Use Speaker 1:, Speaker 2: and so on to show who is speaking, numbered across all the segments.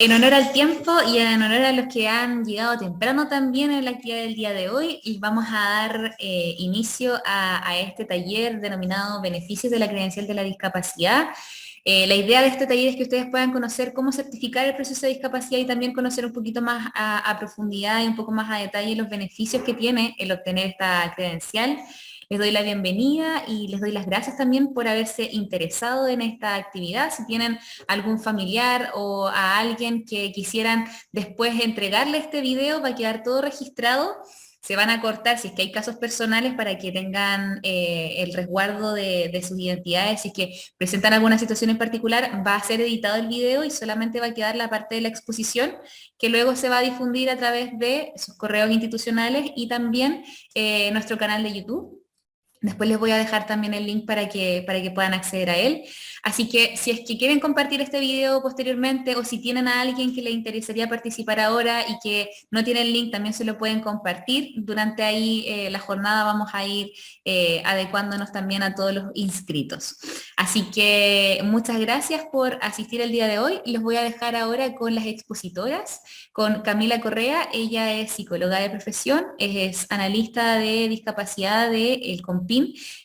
Speaker 1: En honor al tiempo y en honor a los que han llegado temprano también en la actividad del día de hoy, y vamos a dar inicio a este taller denominado Beneficios de la Credencial de la Discapacidad. La idea de este taller es que ustedes puedan conocer cómo certificar el proceso de discapacidad y también conocer un poquito más a profundidad y un poco más a detalle los beneficios que tiene el obtener esta credencial. Les doy la bienvenida y les doy las gracias también por haberse interesado en esta actividad. Si tienen algún familiar o a alguien que quisieran después entregarle este video, va a quedar todo registrado. Se van a cortar si es que hay casos personales para que tengan el resguardo de sus identidades. Si es que presentan alguna situación en particular, va a ser editado el video y solamente va a quedar la parte de la exposición que luego se va a difundir a través de sus correos institucionales y también nuestro canal de YouTube. Después les voy a dejar también el link para que puedan acceder a él. Así que si es que quieren compartir este video posteriormente o si tienen a alguien que les interesaría participar ahora y que no tiene el link, también se lo pueden compartir. Durante ahí la jornada vamos a ir adecuándonos también a todos los inscritos. Así que muchas gracias por asistir el día de hoy. Los voy a dejar ahora con las expositoras, con Camila Correa. Ella es psicóloga de profesión, es analista de discapacidad del COMPIN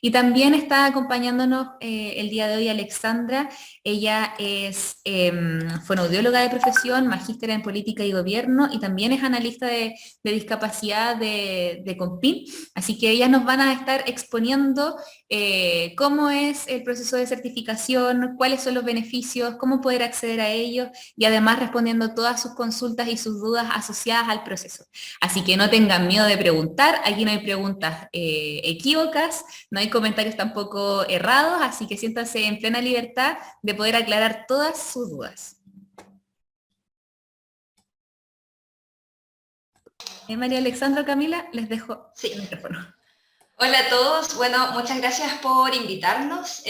Speaker 1: y también está acompañándonos el día de hoy Alexandra. Ella es fonoaudióloga de profesión, magíster en política y gobierno y también es analista de discapacidad de COMPIN. Así que ellas nos van a estar exponiendo cómo es el proceso de certificación, cuáles son los beneficios, cómo poder acceder a ellos y además respondiendo todas sus consultas y sus dudas asociadas al proceso. Así que no tengan miedo de preguntar, aquí no hay preguntas equívocas, no hay comentarios tampoco errados, así que siéntanse en plena libertad de poder aclarar todas sus dudas. María Alexandra, Camila, les dejo el micrófono.
Speaker 2: Hola a todos, bueno, muchas gracias por invitarnos.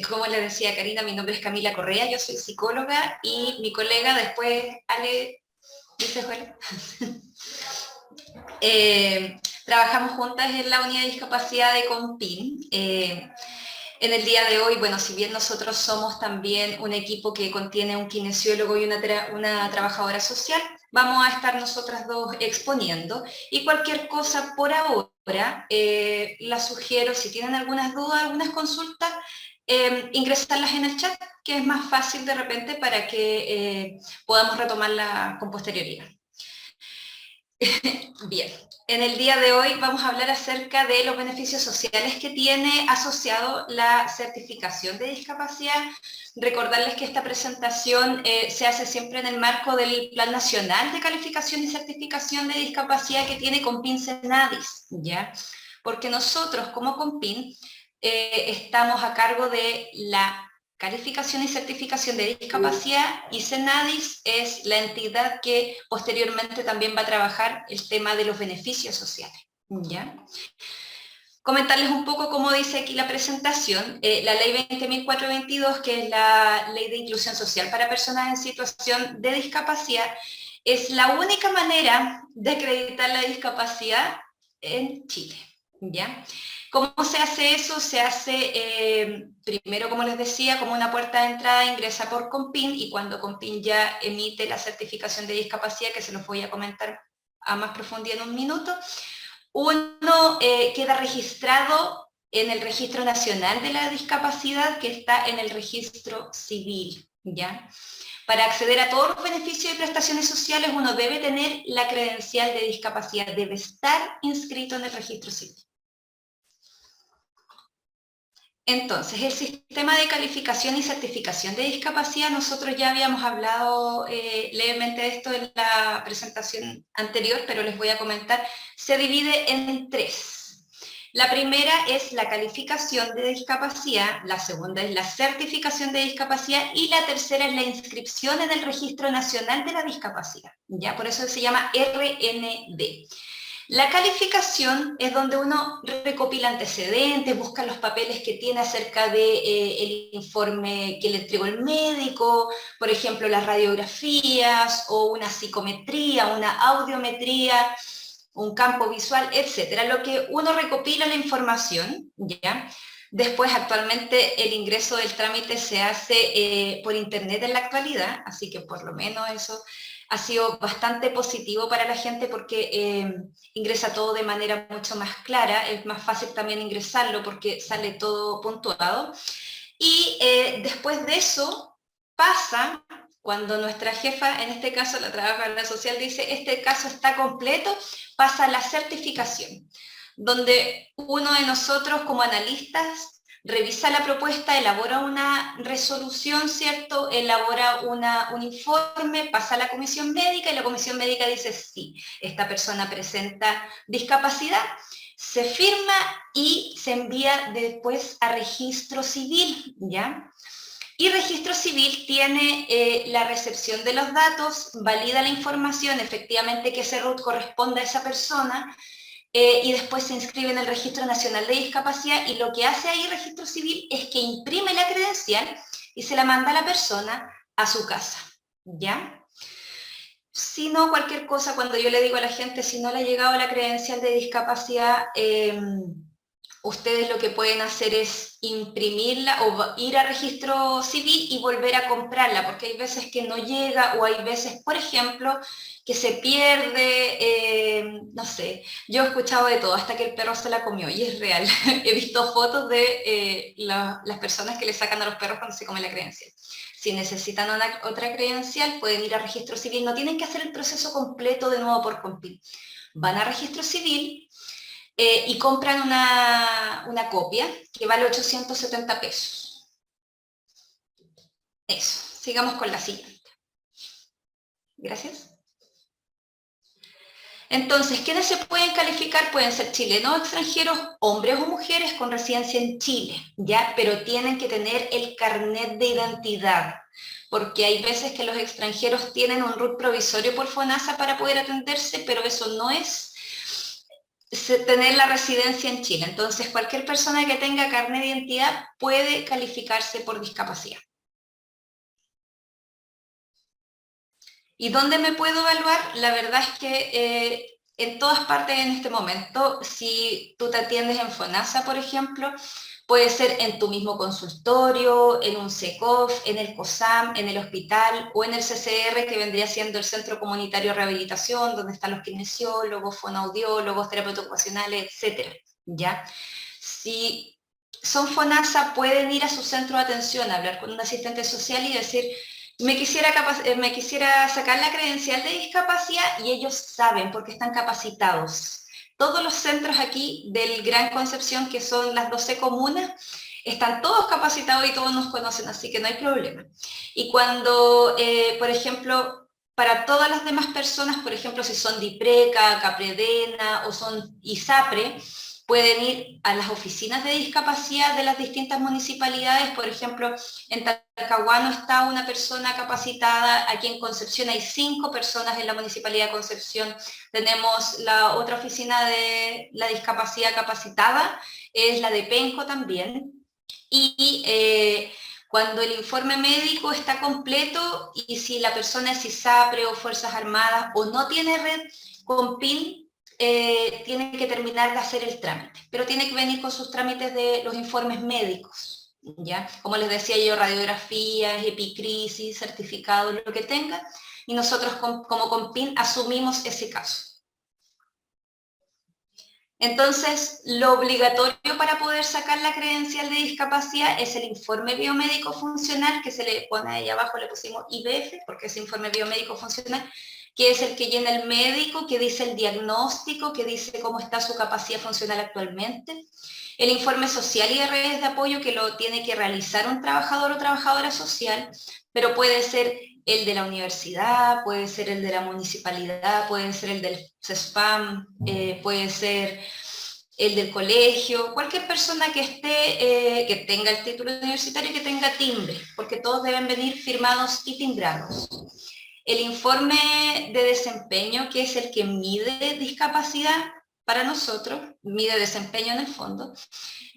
Speaker 2: Como les decía Karina, mi nombre es Camila Correa, yo soy psicóloga y mi colega después, Ale, ¿dice Joel? Trabajamos juntas en la unidad de discapacidad de COMPIN. En el día de hoy, bueno, si bien nosotros somos también un equipo que contiene un kinesiólogo y una trabajadora social, vamos a estar nosotras dos exponiendo y cualquier cosa por ahora, la sugiero, si tienen algunas dudas, algunas consultas, ingresarlas en el chat, que es más fácil de repente para que podamos retomarla con posterioridad. Bien, en el día de hoy vamos a hablar acerca de los beneficios sociales que tiene asociado la certificación de discapacidad. Recordarles que esta presentación se hace siempre en el marco del Plan Nacional de Calificación y Certificación de Discapacidad que tiene COMPIN Senadis, ¿ya? Porque nosotros como COMPIN estamos a cargo de la calificación y certificación de discapacidad y Senadis es la entidad que posteriormente también va a trabajar el tema de los beneficios sociales. ¿Ya? Comentarles un poco cómo dice aquí la presentación, la ley 20.422, que es la ley de inclusión social para personas en situación de discapacidad, es la única manera de acreditar la discapacidad en Chile. ¿Ya? ¿Cómo se hace eso? Se hace primero, como les decía, como una puerta de entrada, ingresa por COMPIN y cuando COMPIN ya emite la certificación de discapacidad, que se los voy a comentar a más profundidad en un minuto, uno queda registrado en el Registro Nacional de la Discapacidad, que está en el registro civil, ¿ya? Para acceder a todos los beneficios y prestaciones sociales, uno debe tener la credencial de discapacidad, debe estar inscrito en el registro civil. Entonces, el sistema de calificación y certificación de discapacidad, nosotros ya habíamos hablado levemente de esto en la presentación anterior, pero les voy a comentar, se divide en tres. La primera es la calificación de discapacidad, la segunda es la certificación de discapacidad y la tercera es la inscripción en el Registro Nacional de la Discapacidad, ¿ya? Por eso se llama RND. La calificación es donde uno recopila antecedentes, busca los papeles que tiene acerca del informe que le entregó el médico, por ejemplo, las radiografías o una psicometría, una audiometría, un campo visual, etcétera. Lo que uno recopila la información, ¿ya? Después, actualmente, el ingreso del trámite se hace por internet en la actualidad, así que por lo menos eso ha sido bastante positivo para la gente porque ingresa todo de manera mucho más clara, es más fácil también ingresarlo porque sale todo puntuado. Y después de eso pasa, cuando nuestra jefa, en este caso la trabajadora social, dice, este caso está completo, pasa la certificación, donde uno de nosotros como analistas revisa la propuesta, elabora una resolución, ¿cierto? Elabora un informe, pasa a la comisión médica y la comisión médica dice, sí, esta persona presenta discapacidad, se firma y se envía después a registro civil, ¿ya? Y registro civil tiene la recepción de los datos, valida la información, efectivamente que ese RUT corresponde a esa persona, y después se inscribe en el Registro Nacional de Discapacidad, y lo que hace ahí Registro Civil es que imprime la credencial y se la manda a la persona a su casa, ¿ya? Si no, cualquier cosa, cuando yo le digo a la gente, si no le ha llegado la credencial de discapacidad, ustedes lo que pueden hacer es imprimirla o ir a registro civil y volver a comprarla, porque hay veces que no llega o hay veces, por ejemplo, que se pierde, no sé, yo he escuchado de todo, hasta que el perro se la comió, y es real. He visto fotos de las personas que le sacan a los perros cuando se come la credencial. Si necesitan otra credencial, pueden ir a registro civil, no tienen que hacer el proceso completo de nuevo por Compin. Van a registro civil, y compran una copia que vale 870 pesos. Eso, sigamos con la siguiente. Gracias. Entonces, ¿quiénes se pueden calificar? Pueden ser chilenos o extranjeros, hombres o mujeres con residencia en Chile, ¿ya? Pero tienen que tener el carnet de identidad, porque hay veces que los extranjeros tienen un RUT provisorio por FONASA para poder atenderse, pero eso no es tener la residencia en Chile. Entonces, cualquier persona que tenga carnet de identidad puede calificarse por discapacidad. ¿Y dónde me puedo evaluar? La verdad es que en todas partes en este momento, si tú te atiendes en FONASA, por ejemplo, puede ser en tu mismo consultorio, en un SECOF, en el COSAM, en el hospital o en el CCR, que vendría siendo el Centro Comunitario de Rehabilitación, donde están los kinesiólogos, fonoaudiólogos, terapeutas ocupacionales, etc. ¿Ya? Si son FONASA, pueden ir a su centro de atención, a hablar con un asistente social y decir, me quisiera sacar la credencial de discapacidad, y ellos saben porque están capacitados. Todos los centros aquí del Gran Concepción, que son las 12 comunas, están todos capacitados y todos nos conocen, así que no hay problema. Y cuando, por ejemplo, para todas las demás personas, por ejemplo, si son DIPRECA, CAPREDENA o son ISAPRE, pueden ir a las oficinas de discapacidad de las distintas municipalidades. Por ejemplo, en Talcahuano está una persona capacitada, aquí en Concepción hay 5 personas en la Municipalidad de Concepción, tenemos la otra oficina de la discapacidad capacitada, es la de Penco también, y cuando el informe médico está completo y si la persona es ISAPRE o Fuerzas Armadas o no tiene red con PIN, tiene que terminar de hacer el trámite, pero tiene que venir con sus trámites de los informes médicos, ¿ya? Como les decía yo, radiografías, epicrisis, certificado, lo que tenga, y nosotros como Compin asumimos ese caso. Entonces, lo obligatorio para poder sacar la credencial de discapacidad es el informe biomédico funcional, que se le pone ahí abajo, le pusimos IBF, porque es informe biomédico funcional, que es el que llena el médico, que dice el diagnóstico, que dice cómo está su capacidad funcional actualmente. El informe social y de redes de apoyo, que lo tiene que realizar un trabajador o trabajadora social, pero puede ser el de la universidad, puede ser el de la municipalidad, puede ser el del CESPAM, puede ser el del colegio, cualquier persona que esté, que tenga el título universitario y que tenga timbre, porque todos deben venir firmados y timbrados. El informe de desempeño, que es el que mide discapacidad para nosotros, mide desempeño en el fondo,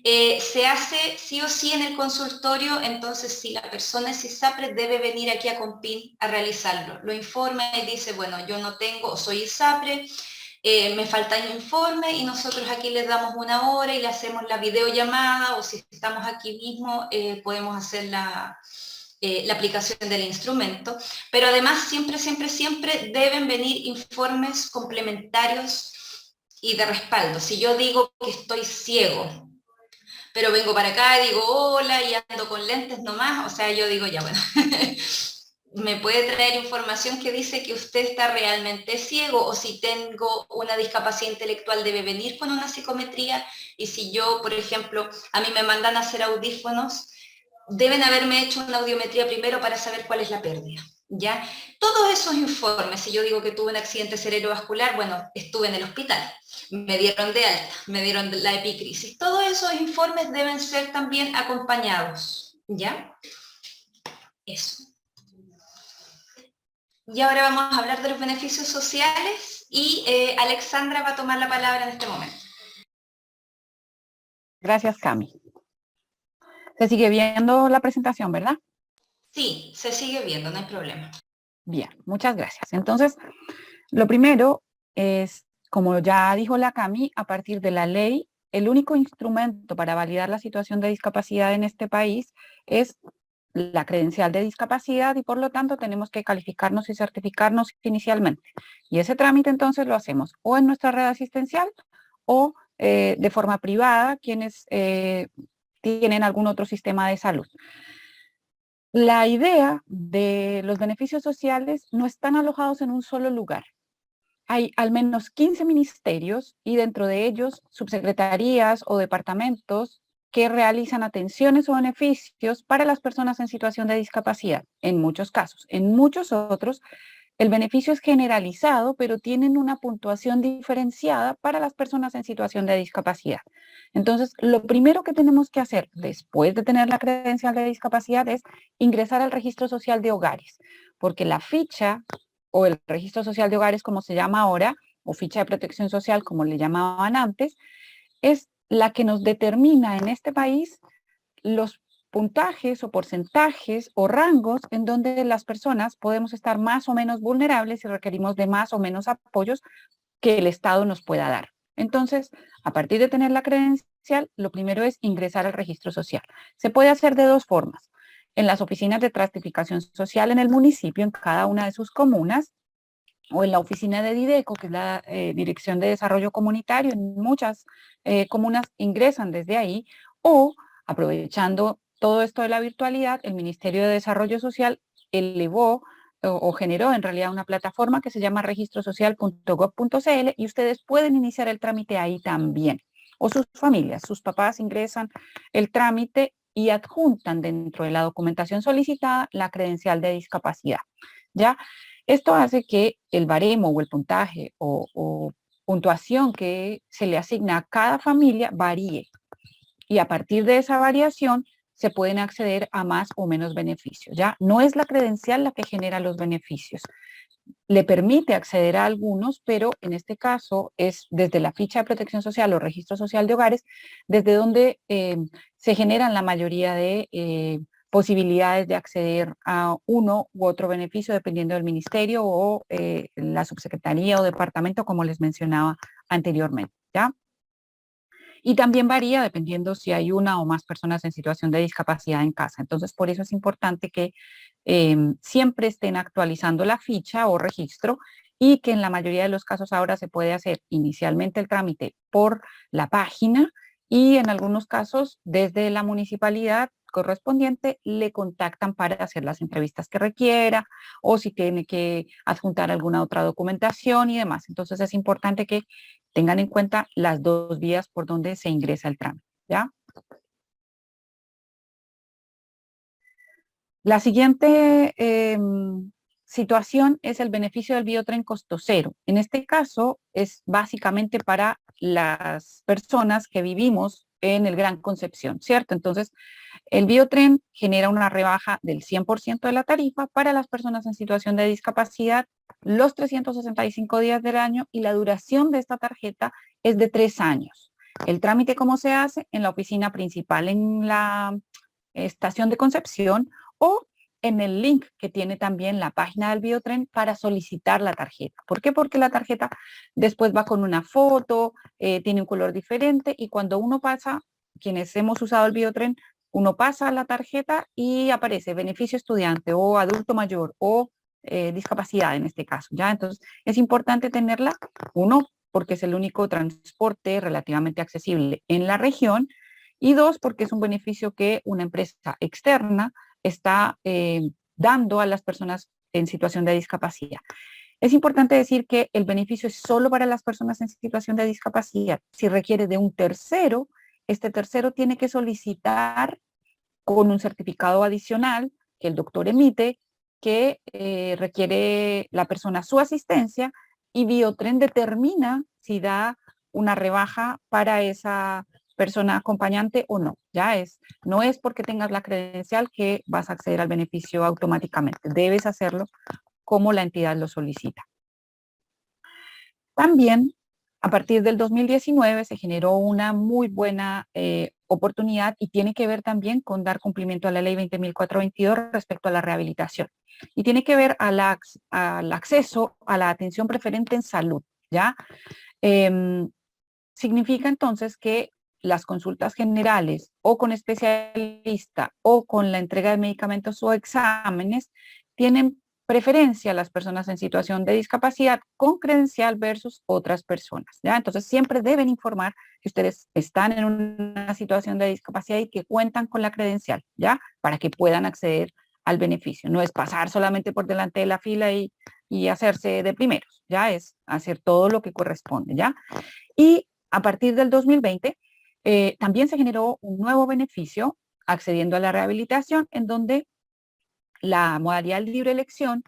Speaker 2: se hace sí o sí en el consultorio. Entonces si la persona es ISAPRE debe venir aquí a Compin a realizarlo. Lo informa y dice, bueno, yo no tengo, soy ISAPRE, me falta un informe y nosotros aquí les damos una hora y le hacemos la videollamada, o si estamos aquí mismo podemos hacer la aplicación del instrumento, pero además siempre, siempre, siempre deben venir informes complementarios y de respaldo. Si yo digo que estoy ciego, pero vengo para acá y digo hola y ando con lentes nomás, o sea, yo digo ya bueno, me puede traer información que dice que usted está realmente ciego, o si tengo una discapacidad intelectual debe venir con una psicometría, y si yo, por ejemplo, a mí me mandan a hacer audífonos, deben haberme hecho una audiometría primero para saber cuál es la pérdida. ¿Ya? Todos esos informes, si yo digo que tuve un accidente cerebrovascular, bueno, estuve en el hospital, me dieron de alta, me dieron la epicrisis. Todos esos informes deben ser también acompañados, ¿ya? Eso. Y ahora vamos a hablar de los beneficios sociales y Alexandra va a tomar la palabra en este momento.
Speaker 3: Gracias, Cami. Se sigue viendo la presentación, ¿verdad?
Speaker 2: Sí, se sigue viendo, no hay problema.
Speaker 3: Bien, muchas gracias. Entonces, lo primero es, como ya dijo la Cami, a partir de la ley, el único instrumento para validar la situación de discapacidad en este país es la credencial de discapacidad, y por lo tanto tenemos que calificarnos y certificarnos inicialmente. Y ese trámite entonces lo hacemos o en nuestra red asistencial o de forma privada, quienes tienen algún otro sistema de salud. La idea de los beneficios sociales no están alojados en un solo lugar. Hay al menos 15 ministerios y dentro de ellos subsecretarías o departamentos que realizan atenciones o beneficios para las personas en situación de discapacidad, en muchos casos. En muchos otros, el beneficio es generalizado, pero tienen una puntuación diferenciada para las personas en situación de discapacidad. Entonces, lo primero que tenemos que hacer después de tener la credencial de discapacidad es ingresar al registro social de hogares, porque la ficha o el registro social de hogares, como se llama ahora, o ficha de protección social, como le llamaban antes, es la que nos determina en este país los puntajes o porcentajes o rangos en donde las personas podemos estar más o menos vulnerables y requerimos de más o menos apoyos que el Estado nos pueda dar. Entonces, a partir de tener la credencial, lo primero es ingresar al registro social. Se puede hacer de dos formas: en las oficinas de estratificación social en el municipio, en cada una de sus comunas, o en la oficina de Dideco, que es la Dirección de Desarrollo Comunitario. En muchas comunas ingresan desde ahí, o aprovechando todo esto de la virtualidad, el Ministerio de Desarrollo Social elevó o generó en realidad una plataforma que se llama registrosocial.gov.cl, y ustedes pueden iniciar el trámite ahí también. O sus familias, sus papás ingresan el trámite y adjuntan dentro de la documentación solicitada la credencial de discapacidad. ¿Ya? Esto hace que el baremo o el puntaje o puntuación que se le asigna a cada familia varíe, y a partir de esa variación se pueden acceder a más o menos beneficios. Ya no es la credencial la que genera los beneficios. Le permite acceder a algunos, pero en este caso es desde la ficha de protección social o registro social de hogares, desde donde se generan la mayoría de posibilidades de acceder a uno u otro beneficio dependiendo del ministerio o la subsecretaría o departamento, como les mencionaba anteriormente, ¿ya? Y también varía dependiendo si hay una o más personas en situación de discapacidad en casa. Entonces, por eso es importante que siempre estén actualizando la ficha o registro, y que en la mayoría de los casos ahora se puede hacer inicialmente el trámite por la página, y en algunos casos desde la municipalidad correspondiente le contactan para hacer las entrevistas que requiera, o si tiene que adjuntar alguna otra documentación y demás. Entonces es importante que tengan en cuenta las dos vías por donde se ingresa el trámite, ¿ya? La siguiente situación es el beneficio del biotren costo cero. En este caso es básicamente para las personas que vivimos en el Gran Concepción, ¿cierto? Entonces, el biotren genera una rebaja del 100% de la tarifa para las personas en situación de discapacidad los 365 días del año, y la duración de esta tarjeta es de 3 años. El trámite, ¿cómo se hace? En la oficina principal en la estación de Concepción, o en el link que tiene también la página del Biotren para solicitar la tarjeta. ¿Por qué? Porque la tarjeta después va con una foto, tiene un color diferente y cuando uno pasa, quienes hemos usado el Biotren, uno pasa la tarjeta y aparece beneficio estudiante o adulto mayor o discapacidad en este caso, ¿ya? Entonces es importante tenerla, uno, porque es el único transporte relativamente accesible en la región y dos, porque es un beneficio que una empresa externa está dando a las personas en situación de discapacidad. Es importante decir que el beneficio es solo para las personas en situación de discapacidad. Si requiere de un tercero, este tercero tiene que solicitar con un certificado adicional que el doctor emite, que requiere la persona su asistencia y Biotren determina si da una rebaja para esa persona acompañante o no. No es porque tengas la credencial que vas a acceder al beneficio automáticamente. Debes hacerlo como la entidad lo solicita. También, a partir del 2019 se generó una muy buena oportunidad y tiene que ver también con dar cumplimiento a la ley 20.422 respecto a la rehabilitación. Y tiene que ver al acceso a la atención preferente en salud, ¿ya? Significa entonces que las consultas generales o con especialista o con la entrega de medicamentos o exámenes tienen preferencia a las personas en situación de discapacidad con credencial versus otras personas, ¿ya? Entonces siempre deben informar que ustedes están en una situación de discapacidad y que cuentan con la credencial, ¿ya? Para que puedan acceder al beneficio. No es pasar solamente por delante de la fila y hacerse de primeros, ¿ya? Es hacer todo lo que corresponde, ¿ya? Y a partir del 2020 también se generó un nuevo beneficio accediendo a la rehabilitación en donde la modalidad de libre elección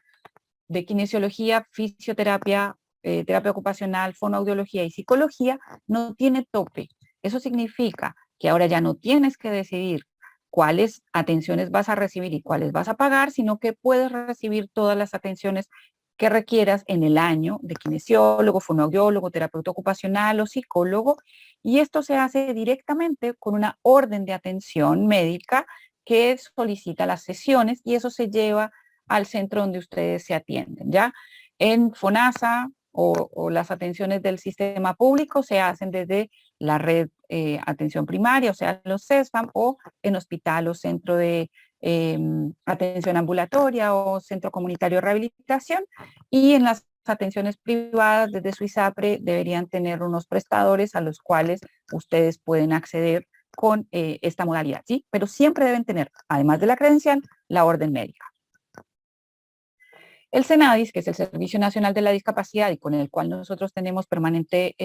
Speaker 3: de kinesiología, fisioterapia, terapia ocupacional, fonoaudiología y psicología no tiene tope. Eso significa que ahora ya no tienes que decidir cuáles atenciones vas a recibir y cuáles vas a pagar, sino que puedes recibir todas las atenciones que requieras en el año de kinesiólogo, fonoaudiólogo, terapeuta ocupacional o psicólogo, y esto se hace directamente con una orden de atención médica que solicita las sesiones y eso se lleva al centro donde ustedes se atienden, ¿ya? En FONASA o las atenciones del sistema público se hacen desde la red atención primaria, o sea, los CESFAM, o en hospital o centro de atención ambulatoria o centro comunitario de rehabilitación, y en las atenciones privadas desde su ISAPRE deberían tener unos prestadores a los cuales ustedes pueden acceder con esta modalidad, ¿sí? Pero siempre deben tener, además de la credencial, la orden médica. El SENADIS, que es el Servicio Nacional de la Discapacidad y con el cual nosotros tenemos permanente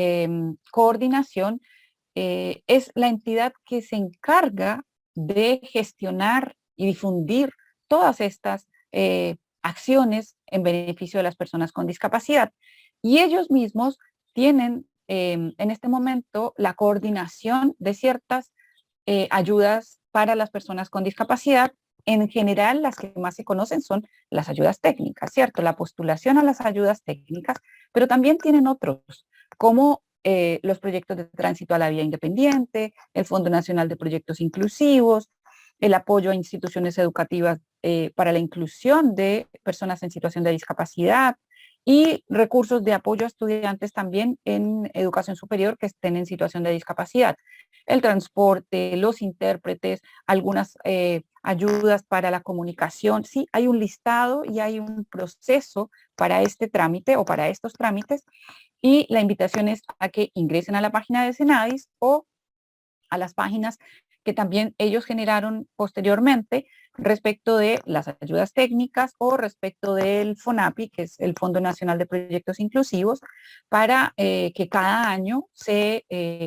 Speaker 3: coordinación, es la entidad que se encarga de gestionar y difundir todas estas acciones en beneficio de las personas con discapacidad. Y ellos mismos tienen en este momento la coordinación de ciertas ayudas para las personas con discapacidad. En general, las que más se conocen son las ayudas técnicas, ¿cierto? La postulación a las ayudas técnicas, pero también tienen otros, como los proyectos de tránsito a la vía independiente, el Fondo Nacional de Proyectos Inclusivos, el apoyo a instituciones educativas para la inclusión de personas en situación de discapacidad y recursos de apoyo a estudiantes también en educación superior que estén en situación de discapacidad. El transporte, los intérpretes, algunas ayudas para la comunicación. Sí, hay un listado y hay un proceso para este trámite o para estos trámites y la invitación es a que ingresen a la página de SENADIS o a las páginas que también ellos generaron posteriormente respecto de las ayudas técnicas o respecto del FONAPI, que es el Fondo Nacional de Proyectos Inclusivos, para que cada año se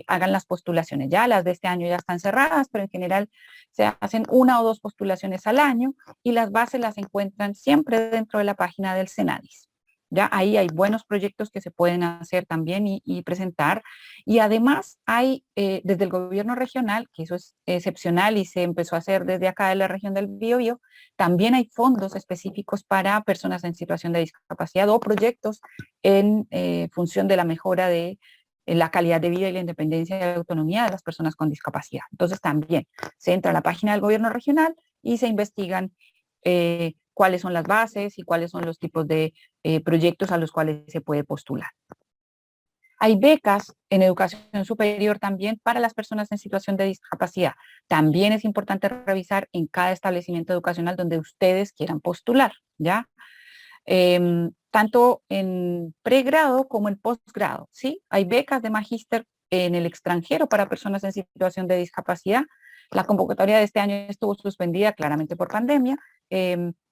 Speaker 3: hagan las postulaciones. Ya las de este año ya están cerradas, pero en general se hacen una o dos postulaciones al año y las bases las encuentran siempre dentro de la página del SENADIS. Ya ahí hay buenos proyectos que se pueden hacer también y presentar. Y además hay desde el gobierno regional, que eso es excepcional y se empezó a hacer desde acá de la región del Biobío, también hay fondos específicos para personas en situación de discapacidad o proyectos en función de la mejora de la calidad de vida y la independencia y la autonomía de las personas con discapacidad. Entonces también se entra a la página del gobierno regional y se investigan cuáles son las bases y cuáles son los tipos de proyectos a los cuales se puede postular. Hay becas en educación superior también para las personas en situación de discapacidad. También es importante revisar en cada establecimiento educacional donde ustedes quieran postular, ¿ya? Tanto en pregrado como en posgrado, ¿sí? Hay becas de magíster en el extranjero para personas en situación de discapacidad. La convocatoria de este año estuvo suspendida claramente por pandemia,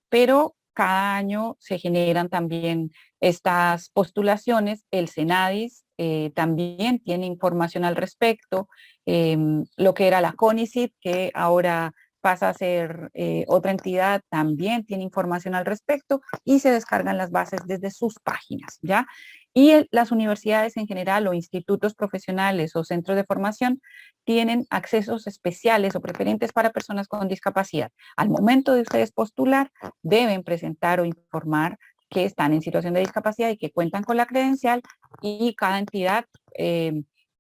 Speaker 3: pero cada año se generan también estas postulaciones. El Senadis también tiene información al respecto, lo que era la CONICYT, que ahora pasa a ser otra entidad, también tiene información al respecto y se descargan las bases desde sus páginas, ¿ya? Y las universidades en general o institutos profesionales o centros de formación tienen accesos especiales o preferentes para personas con discapacidad. Al momento de ustedes postular, deben presentar o informar que están en situación de discapacidad y que cuentan con la credencial, y cada entidad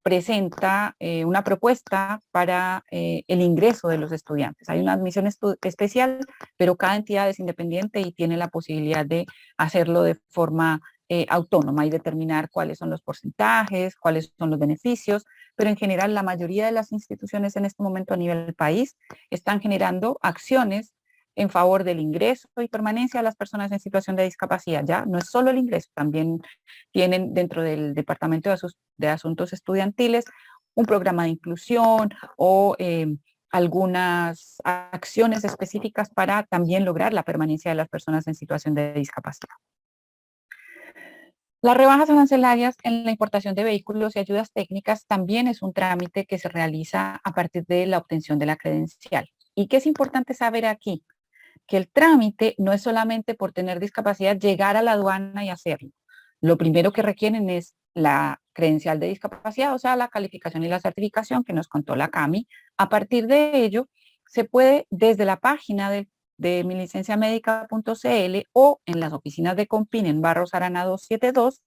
Speaker 3: presenta una propuesta para el ingreso de los estudiantes. Hay una admisión especial, pero cada entidad es independiente y tiene la posibilidad de hacerlo de forma autónoma y determinar cuáles son los porcentajes, cuáles son los beneficios, pero en general la mayoría de las instituciones en este momento a nivel del país están generando acciones en favor del ingreso y permanencia de las personas en situación de discapacidad. Ya no es solo el ingreso, también tienen dentro del Departamento de Asuntos Estudiantiles un programa de inclusión o algunas acciones específicas para también lograr la permanencia de las personas en situación de discapacidad. Las rebajas arancelarias en la importación de vehículos y ayudas técnicas también es un trámite que se realiza a partir de la obtención de la credencial. ¿Y qué es importante saber aquí? Que el trámite no es solamente por tener discapacidad llegar a la aduana y hacerlo. Lo primero que requieren es la credencial de discapacidad, o sea, la calificación y la certificación que nos contó la CAMI. A partir de ello, se puede desde la página de milicenciamedica.cl o en las oficinas de Compin en Barros Arana 272,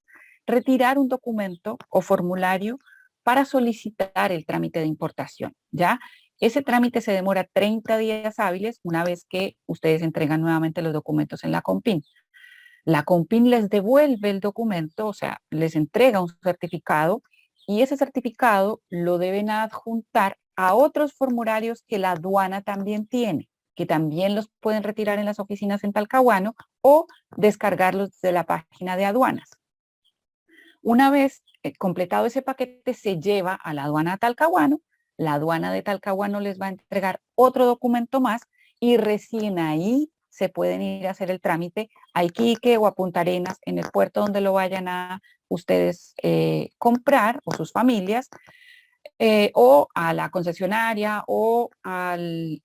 Speaker 3: retirar un documento o formulario para solicitar el trámite de importación, ¿ya? Ese trámite se demora 30 días hábiles una vez que ustedes entregan nuevamente los documentos en la Compin. La Compin les devuelve el documento, o sea, les entrega un certificado, y ese certificado lo deben adjuntar a otros formularios que la aduana también tiene, que también los pueden retirar en las oficinas en Talcahuano o descargarlos de la página de aduanas. Una vez completado ese paquete, se lleva a la aduana de Talcahuano. La aduana de Talcahuano les va a entregar otro documento más y recién ahí se pueden ir a hacer el trámite a Iquique o a Punta Arenas, en el puerto donde lo vayan a ustedes comprar, o sus familias, o a la concesionaria o al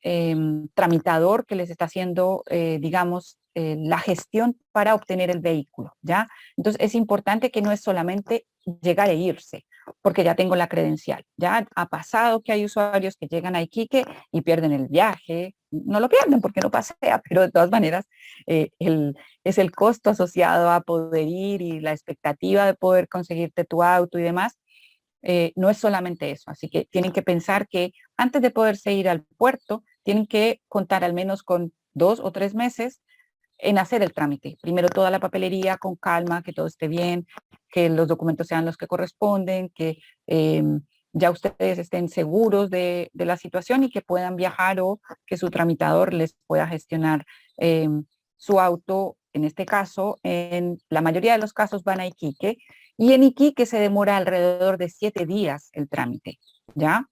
Speaker 3: tramitador que les está haciendo, digamos, la gestión para obtener el vehículo, ¿ya? Entonces es importante que no es solamente llegar e irse, porque ya tengo la credencial. Ya ha pasado que hay usuarios que llegan a Iquique y pierden el viaje. No lo pierden porque no pasea, pero de todas maneras es el costo asociado a poder ir y la expectativa de poder conseguirte tu auto y demás. No es solamente eso, así que tienen que pensar que antes de poderse ir al puerto, tienen que contar al menos con 2 o 3 meses en hacer el trámite. Primero toda la papelería con calma, que todo esté bien, que los documentos sean los que corresponden, que ya ustedes estén seguros de la situación y que puedan viajar, o que su tramitador les pueda gestionar su auto. En este caso, en la mayoría de los casos van a Iquique, y en Iquique se demora alrededor de 7 días el trámite, ¿ya?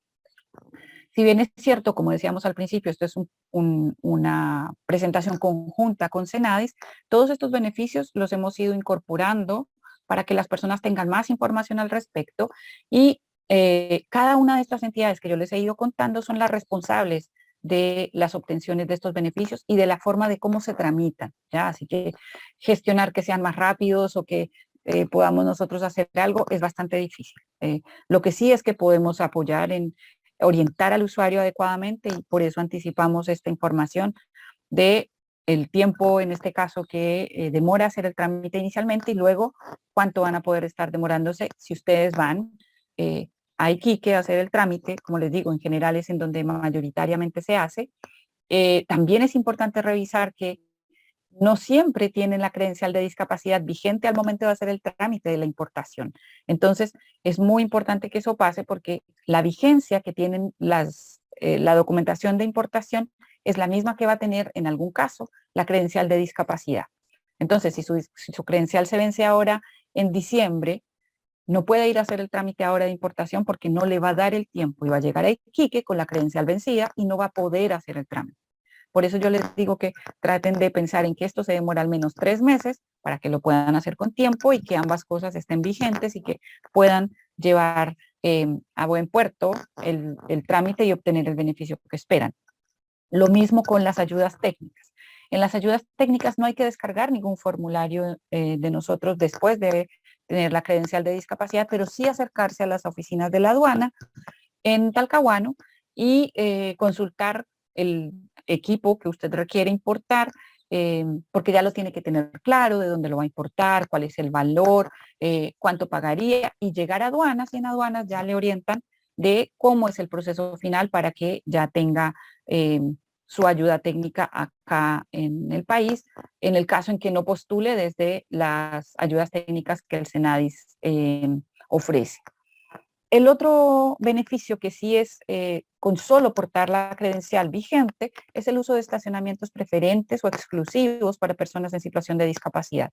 Speaker 3: Si bien es cierto, como decíamos al principio, esto es una presentación conjunta con Senadis, todos estos beneficios los hemos ido incorporando para que las personas tengan más información al respecto, y cada una de estas entidades que yo les he ido contando son las responsables de las obtenciones de estos beneficios y de la forma de cómo se tramitan, ¿ya? Así que gestionar que sean más rápidos o que podamos nosotros hacer algo es bastante difícil. Lo que sí es que podemos apoyar en orientar al usuario adecuadamente, y por eso anticipamos esta información de el tiempo, en este caso, que demora hacer el trámite inicialmente, y luego cuánto van a poder estar demorándose si ustedes van a Iquique a hacer el trámite. Como les digo, en general es en donde mayoritariamente se hace. También es importante revisar que no siempre tienen la credencial de discapacidad vigente al momento de hacer el trámite de la importación. Entonces, es muy importante que eso pase porque la vigencia que tienen la documentación de importación es la misma que va a tener en algún caso la credencial de discapacidad. Entonces, si su credencial se vence ahora en diciembre, no puede ir a hacer el trámite ahora de importación porque no le va a dar el tiempo y va a llegar a Iquique con la credencial vencida y no va a poder hacer el trámite. Por eso yo les digo que traten de pensar en que esto se demora al menos 3 meses para que lo puedan hacer con tiempo y que ambas cosas estén vigentes y que puedan llevar a buen puerto el trámite y obtener el beneficio que esperan. Lo mismo con las ayudas técnicas. En las ayudas técnicas no hay que descargar ningún formulario de nosotros después de tener la credencial de discapacidad, pero sí acercarse a las oficinas de la aduana en Talcahuano y consultar el equipo que usted requiere importar, porque ya lo tiene que tener claro de dónde lo va a importar, cuál es el valor, cuánto pagaría y llegar a aduanas y en aduanas ya le orientan de cómo es el proceso final para que ya tenga su ayuda técnica acá en el país, en el caso en que no postule desde las ayudas técnicas que el Senadis ofrece. El otro beneficio que sí es con solo portar la credencial vigente es el uso de estacionamientos preferentes o exclusivos para personas en situación de discapacidad.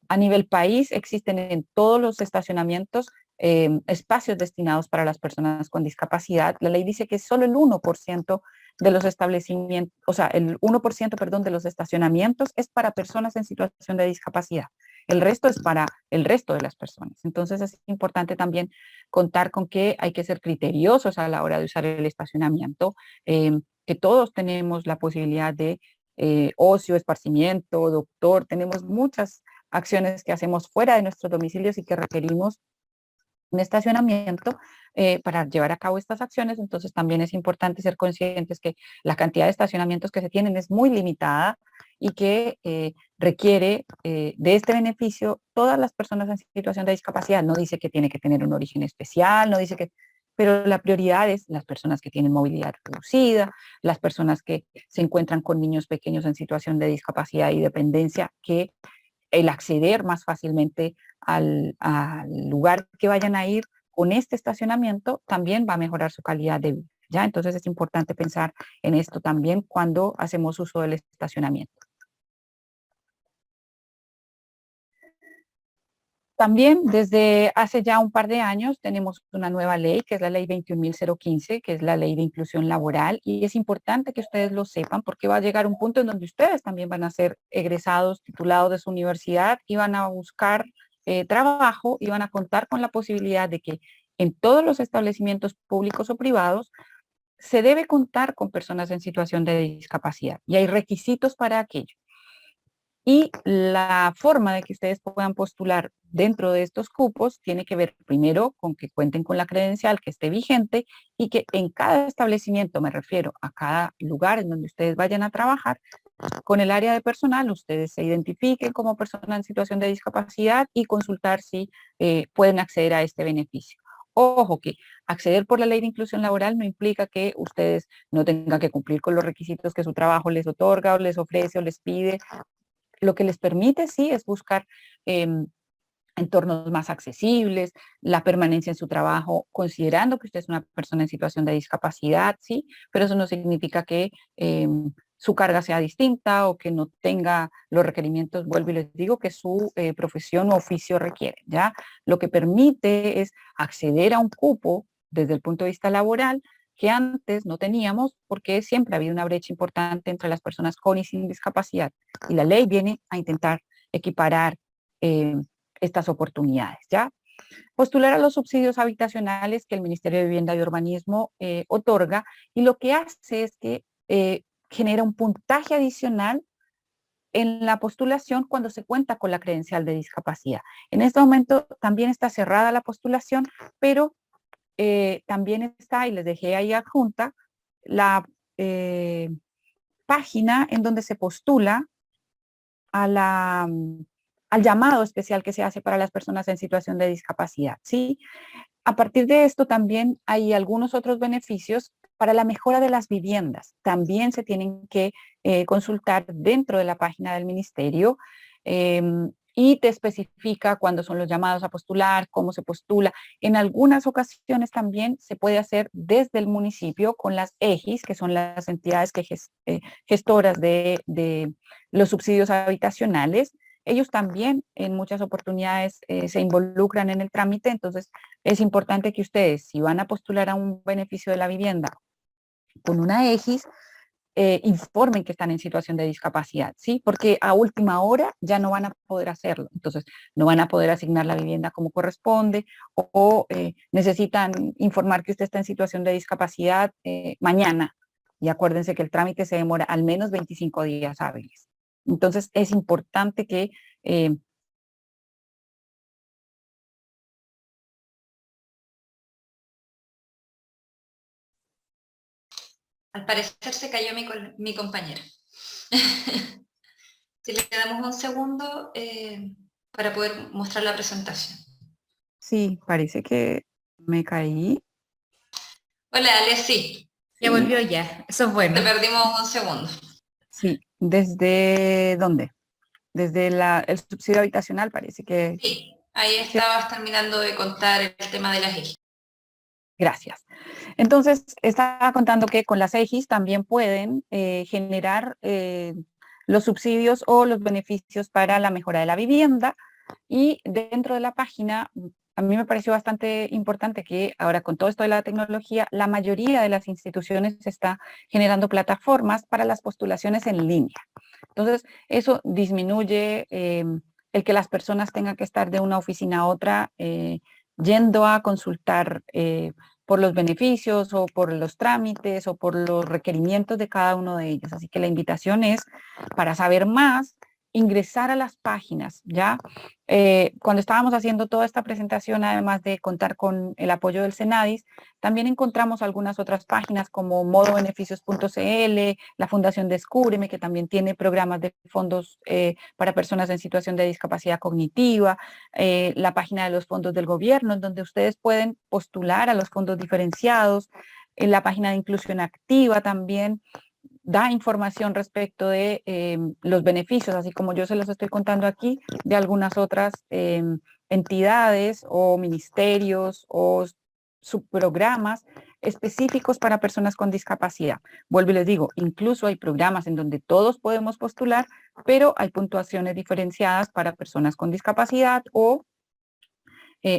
Speaker 3: A nivel país existen en todos los estacionamientos espacios destinados para las personas con discapacidad. La ley dice que solo el 1% de los establecimientos, o sea, el 1%, perdón, de los estacionamientos es para personas en situación de discapacidad. El resto es para el resto de las personas. Entonces es importante también contar con que hay que ser criteriosos a la hora de usar el estacionamiento, que todos tenemos la posibilidad de ocio, esparcimiento, doctor, tenemos muchas acciones que hacemos fuera de nuestros domicilios y que requerimos un estacionamiento para llevar a cabo estas acciones. Entonces también es importante ser conscientes que la cantidad de estacionamientos que se tienen es muy limitada y que requiere de este beneficio todas las personas en situación de discapacidad. No dice que tiene que tener un origen especial, no dice que, pero la prioridad es las personas que tienen movilidad reducida, las personas que se encuentran con niños pequeños en situación de discapacidad y dependencia, que el acceder más fácilmente al lugar que vayan a ir con este estacionamiento también va a mejorar su calidad de vida. ¿Ya? Entonces es importante pensar en esto también cuando hacemos uso del estacionamiento. También desde hace ya un par de años tenemos una nueva ley, que es la ley 21.015, que es la ley de inclusión laboral, y es importante que ustedes lo sepan porque va a llegar un punto en donde ustedes también van a ser egresados, titulados de su universidad y van a buscar trabajo y van a contar con la posibilidad de que en todos los establecimientos públicos o privados se debe contar con personas en situación de discapacidad y hay requisitos para aquello. Y la forma de que ustedes puedan postular dentro de estos cupos tiene que ver primero con que cuenten con la credencial que esté vigente y que en cada establecimiento, me refiero a cada lugar en donde ustedes vayan a trabajar, con el área de personal, ustedes se identifiquen como persona en situación de discapacidad y consultar si pueden acceder a este beneficio. Ojo que acceder por la ley de inclusión laboral no implica que ustedes no tengan que cumplir con los requisitos que su trabajo les otorga o les ofrece o les pide. Lo que les permite, sí, es buscar entornos más accesibles, la permanencia en su trabajo, considerando que usted es una persona en situación de discapacidad, sí, pero eso no significa que su carga sea distinta o que no tenga los requerimientos, vuelvo y les digo, que su profesión o oficio requiere, ¿ya? Lo que permite es acceder a un cupo desde el punto de vista laboral que antes no teníamos porque siempre había una brecha importante entre las personas con y sin discapacidad. Y la ley viene a intentar equiparar estas oportunidades, ¿ya? Postular a los subsidios habitacionales que el Ministerio de Vivienda y Urbanismo otorga y lo que hace es que genera un puntaje adicional en la postulación cuando se cuenta con la credencial de discapacidad. En este momento también está cerrada la postulación, pero también está, y les dejé ahí adjunta, la página en donde se postula a al llamado especial que se hace para las personas en situación de discapacidad, ¿sí? A partir de esto también hay algunos otros beneficios para la mejora de las viviendas. También se tienen que consultar dentro de la página del ministerio, y te especifica cuándo son los llamados a postular, cómo se postula. En algunas ocasiones también se puede hacer desde el municipio con las EGIs, que son las entidades gestoras de los subsidios habitacionales. Ellos también en muchas oportunidades se involucran en el trámite, entonces es importante que ustedes, si van a postular a un beneficio de la vivienda con una EGIS, informen que están en situación de discapacidad, ¿sí? Porque a última hora ya no van a poder hacerlo. Entonces, no van a poder asignar la vivienda como corresponde o necesitan informar que usted está en situación de discapacidad mañana. Y acuérdense que el trámite se demora al menos 25 días hábiles. Entonces, es importante que
Speaker 2: Al parecer se cayó mi compañera. Si le damos un segundo para poder mostrar la presentación.
Speaker 3: sí, parece que me caí.
Speaker 2: Hola, Ale, sí.
Speaker 1: Ya
Speaker 3: Sí,
Speaker 1: volvió ya, eso es bueno.
Speaker 2: Te perdimos un segundo.
Speaker 3: sí. ¿Desde dónde? Desde el subsidio habitacional parece que...
Speaker 2: Sí, ahí
Speaker 3: ¿sí?
Speaker 2: estabas terminando de contar el tema de las EGI.
Speaker 3: Gracias. Entonces, estaba contando que con las EGIs también pueden generar los subsidios o los beneficios para la mejora de la vivienda, y dentro de la página, a mí me pareció bastante importante que ahora con todo esto de la tecnología, la mayoría de las instituciones está generando plataformas para las postulaciones en línea. Entonces, eso disminuye el que las personas tengan que estar de una oficina a otra yendo a consultar por los beneficios o por los trámites o por los requerimientos de cada uno de ellos. Así que la invitación es, para saber más, ingresar a las páginas, ¿ya? Cuando estábamos haciendo toda esta presentación, además de contar con el apoyo del Senadis, también encontramos algunas otras páginas como modobeneficios.cl, la Fundación Descúbreme, que también tiene programas de fondos para personas en situación de discapacidad cognitiva, la página de los fondos del gobierno, en donde ustedes pueden postular a los fondos diferenciados, en la página de inclusión activa también da información respecto de los beneficios, así como yo se los estoy contando aquí, de algunas otras entidades o ministerios o subprogramas específicos para personas con discapacidad. Vuelvo y les digo, incluso hay programas en donde todos podemos postular, pero hay puntuaciones diferenciadas para personas con discapacidad o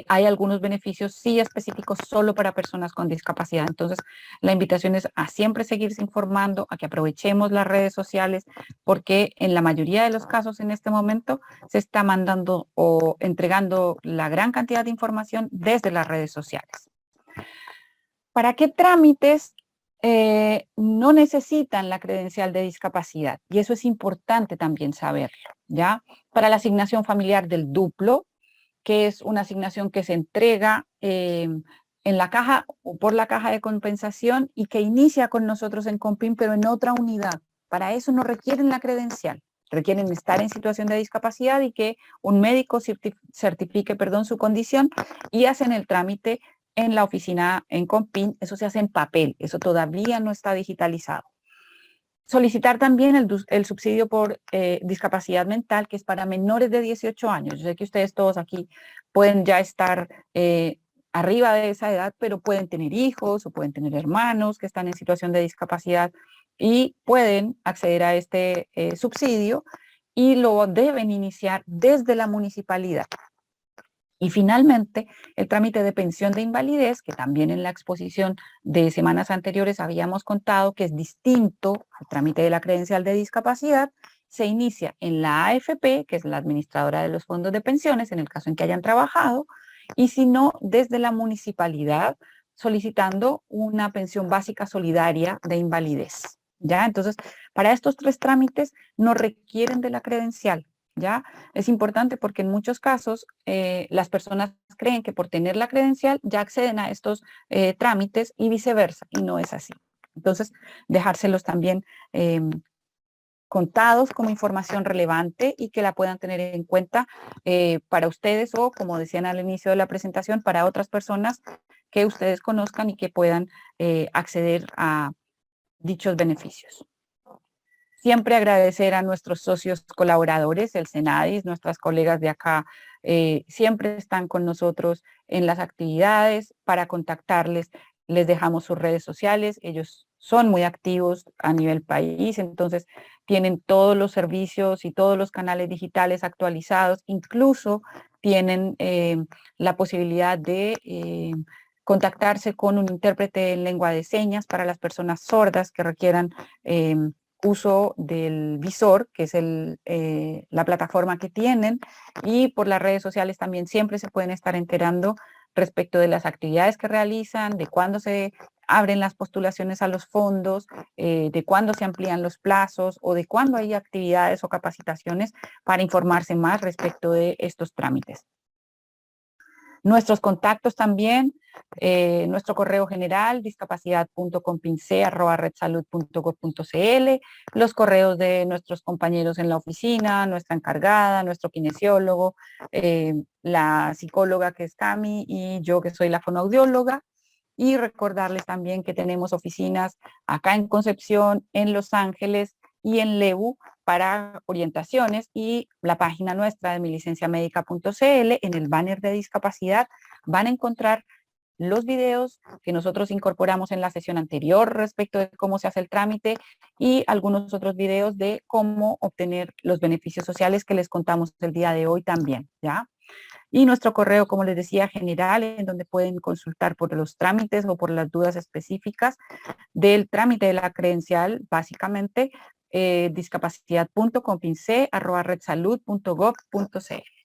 Speaker 3: hay algunos beneficios sí específicos solo para personas con discapacidad. Entonces, la invitación es a siempre seguirse informando, a que aprovechemos las redes sociales, porque en la mayoría de los casos en este momento se está mandando o entregando la gran cantidad de información desde las redes sociales. ¿Para qué trámites no necesitan la credencial de discapacidad? Y eso es importante también saberlo, ¿ya? Para la asignación familiar del duplo, que es una asignación que se entrega en la caja o por la caja de compensación y que inicia con nosotros en Compin, pero en otra unidad. Para eso no requieren la credencial, requieren estar en situación de discapacidad y que un médico certifique, su condición, y hacen el trámite en la oficina en Compin. Eso se hace en papel, eso todavía no está digitalizado. Solicitar también el subsidio por discapacidad mental, que es para menores de 18 años. Yo sé que ustedes todos aquí pueden ya estar arriba de esa edad, pero pueden tener hijos o pueden tener hermanos que están en situación de discapacidad y pueden acceder a este subsidio, y lo deben iniciar desde la municipalidad. Y finalmente, el trámite de pensión de invalidez, que también en la exposición de semanas anteriores habíamos contado que es distinto al trámite de la credencial de discapacidad, se inicia en la AFP, que es la administradora de los fondos de pensiones, en el caso en que hayan trabajado, y si no, desde la municipalidad, solicitando una pensión básica solidaria de invalidez. ¿Ya? Entonces, para estos tres trámites no requieren de la credencial. ¿Ya? Es importante porque en muchos casos las personas creen que por tener la credencial ya acceden a estos trámites y viceversa, y no es así. Entonces, dejárselos también contados como información relevante y que la puedan tener en cuenta para ustedes o, como decían al inicio de la presentación, para otras personas que ustedes conozcan y que puedan acceder a dichos beneficios. Siempre agradecer a nuestros socios colaboradores, el Senadis, nuestras colegas de acá, siempre están con nosotros en las actividades. Para contactarles, les dejamos sus redes sociales. Ellos son muy activos a nivel país, entonces tienen todos los servicios y todos los canales digitales actualizados. Incluso tienen la posibilidad de contactarse con un intérprete en lengua de señas para las personas sordas que requieran uso del visor, que es la plataforma que tienen, y por las redes sociales también siempre se pueden estar enterando respecto de las actividades que realizan, de cuándo se abren las postulaciones a los fondos, de cuándo se amplían los plazos o de cuándo hay actividades o capacitaciones para informarse más respecto de estos trámites. Nuestros contactos también, nuestro correo general, discapacidad.compince@redsalud.gov.cl, los correos de nuestros compañeros en la oficina, nuestra encargada, nuestro kinesiólogo, la psicóloga que es Cami y yo que soy la fonoaudióloga. Y recordarles también que tenemos oficinas acá en Concepción, en Los Ángeles y en Lebu para orientaciones, y la página nuestra de milicenciamedica.cl. En el banner de discapacidad van a encontrar los videos que nosotros incorporamos en la sesión anterior respecto de cómo se hace el trámite y algunos otros videos de cómo obtener los beneficios sociales que les contamos el día de hoy también, ¿ya? Y nuestro correo, como les decía, general, en donde pueden consultar por los trámites o por las dudas específicas del trámite de la credencial, básicamente, discapacidad.compince@redsalud.gov.cl.